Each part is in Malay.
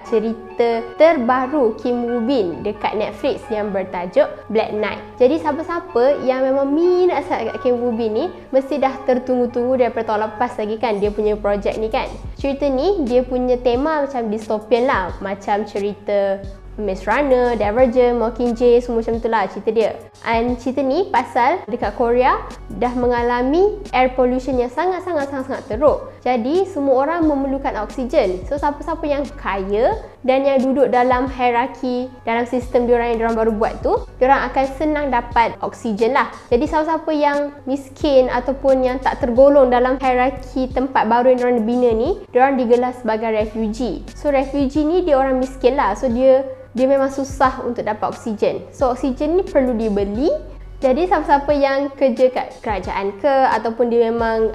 cerita terbaru Kim Woo Bin dekat Netflix yang bertajuk Black Knight. Jadi siapa-siapa yang memang minat sangat kat Kim Woo Bin ni mesti dah tertunggu-tunggu daripada tahun lepas lagi kan dia punya projek ni kan. Cerita ni dia punya tema macam dystopian lah, macam cerita Maze Runner, Divergent, Mockingjay, semua macam tu lah cerita dia. And cerita ni pasal dekat Korea dah mengalami air pollution yang sangat-sangat teruk. Jadi semua orang memerlukan oksigen. So siapa-siapa yang kaya dan yang duduk dalam hierarki dalam sistem diorang yang diorang baru buat tu, diorang akan senang dapat oksigen lah. Jadi siapa-siapa yang miskin ataupun yang tak tergolong dalam hierarki tempat baru yang diorang bina ni, diorang digelar sebagai refugee. So refugee ni dia orang miskin lah. So dia memang susah untuk dapat oksigen. So oksigen ni perlu dibeli. Jadi siapa-siapa yang kerja kat kerajaan ke ataupun dia memang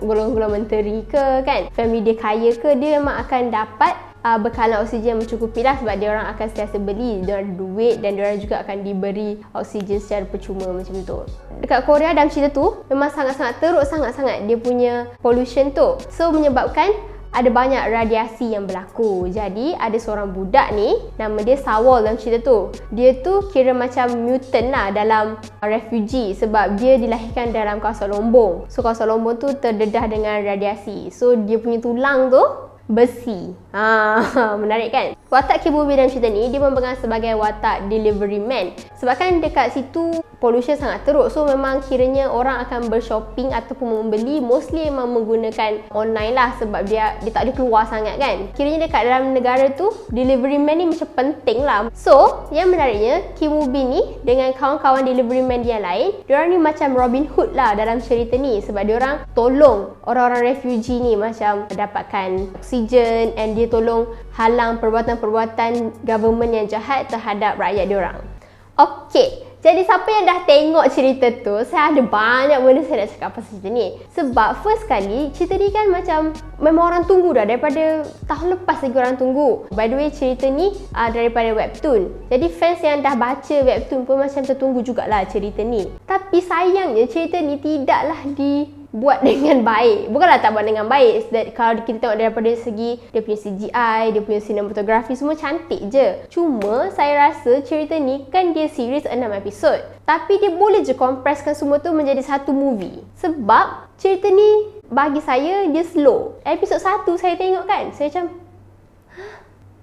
golongan-golongan menteri ke kan, family dia kaya ke, dia memang akan dapat bekalan oksigen yang mencukupi lah sebab dia orang akan sentiasa beli, dia orang ada duit dan dia orang juga akan diberi oksigen secara percuma macam tu. Dekat Korea dalam cerita tu memang sangat-sangat teruk sangat-sangat dia punya pollution tu. So menyebabkan ada banyak radiasi yang berlaku. Jadi ada seorang budak ni, nama dia Sawol dalam cerita tu. Dia tu kira macam mutant lah dalam refugee sebab dia dilahirkan dalam kawasan Lombong. So kawasan Lombong tu terdedah dengan radiasi. So dia punya tulang tu besi. Menarik kan? Watak Kim Woo Bin dalam cerita ni dia memegang sebagai watak delivery man. Sebab kan dekat situ pollution sangat teruk. So memang kiranya orang akan bershopping ataupun membeli mostly memang menggunakan online lah sebab dia tak ada keluar sangat kan. Kiranya dekat dalam negara tu delivery man ni macam penting lah. So yang menariknya Kim Woo Bin ni dengan kawan-kawan delivery man dia yang lain, diorang ni macam Robin Hood lah dalam cerita ni sebab diorang tolong orang-orang refugee ni macam dapatkan oksigen and dia tolong halang perbuatan-perbuatan government yang jahat terhadap rakyat diorang. Okey, jadi siapa yang dah tengok cerita tu, saya ada banyak benda saya nak cakap pasal cerita ni. Sebab first kali, cerita ni kan macam memang orang tunggu dah daripada tahun lepas lagi orang tunggu. By the way, cerita ni daripada webtoon. Jadi fans yang dah baca webtoon pun macam tertunggu jugalah cerita ni. Tapi sayangnya cerita ni tidaklah dibuat dengan baik. Bukanlah tak buat dengan baik. Kalau kita tengok daripada segi dia punya CGI, dia punya sinematografi semua cantik je. Cuma saya rasa cerita ni kan dia series 6 episod. Tapi dia boleh je compresskan semua tu menjadi satu movie. Sebab cerita ni bagi saya dia slow. Episod 1 saya tengok kan, saya macam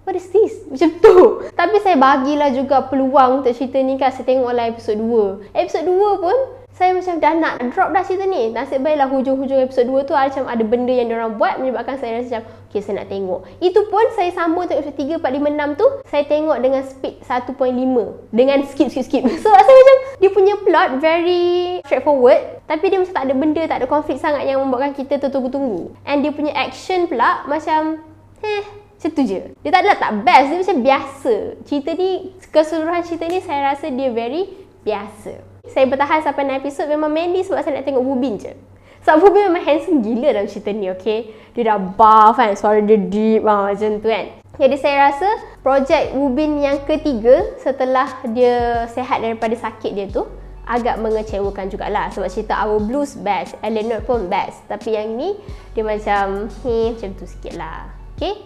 what is this? Macam tu. Tapi saya bagilah juga peluang untuk cerita ni kan. Saya tengoklah episod 2. Episod 2 pun saya macam dah nak drop dah cerita ni. Nasib baiklah hujung-hujung episod 2 tu macam ada benda yang diorang buat menyebabkan saya rasa macam okay, saya nak tengok. Itu pun saya sambung tengok episod 3, 4, 5, 6 tu saya tengok dengan speed 1.5 dengan skip. So rasa macam dia punya plot very straightforward tapi dia macam tak ada benda, tak ada konflik sangat yang membuatkan kita tertunggu-tunggu. And dia punya action pula macam macam tu je. Dia tak adalah tak best, dia macam biasa. Cerita ni, keseluruhan cerita ni saya rasa dia very biasa. Saya bertahan sampai 6 episod memang mainly sebab saya nak tengok Woo Bin je. Sebab Woo Bin memang handsome gila dalam cerita ni, okay? Dia dah buff kan, suara dia deep macam tu kan. Jadi saya rasa projek Woo Bin yang ketiga setelah dia sihat daripada sakit dia tu agak mengecewakan jugalah. Sebab cerita Our Blues best, Eleanor pun best. Tapi yang ni dia macam macam tu sikit lah. Okay?